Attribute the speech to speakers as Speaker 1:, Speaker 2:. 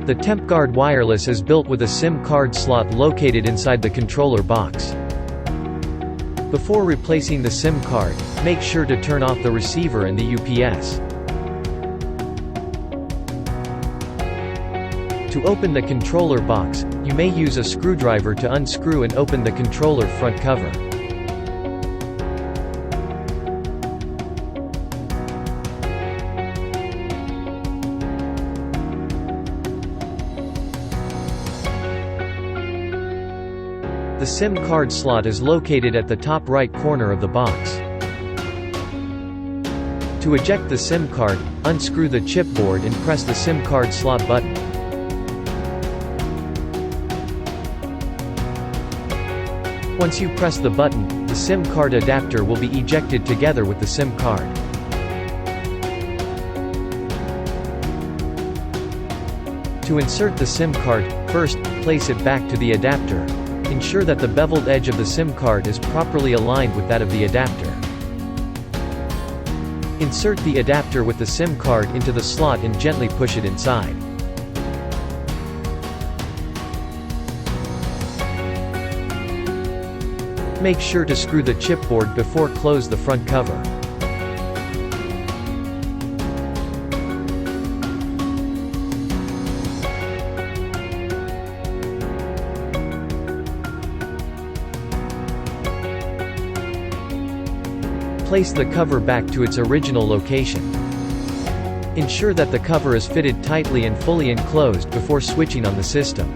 Speaker 1: The TempGuard wireless is built with a SIM card slot located inside the controller box. Before replacing the SIM card, make sure to turn off the receiver and the UPS. To open the controller box, you may use a screwdriver to unscrew and open the controller front cover. The SIM card slot is located at the top right corner of the box. To eject the SIM card, unscrew the chipboard and press the SIM card slot button. Once you press the button, the SIM card adapter will be ejected together with the SIM card. To insert the SIM card, first, place it back to the adapter. Ensure that the beveled edge of the SIM card is properly aligned with that of the adapter. Insert the adapter with the SIM card into the slot and gently push it inside. Make sure to screw the chipboard before close the front cover. Place the cover back to its original location. Ensure that the cover is fitted tightly and fully enclosed before switching on the system.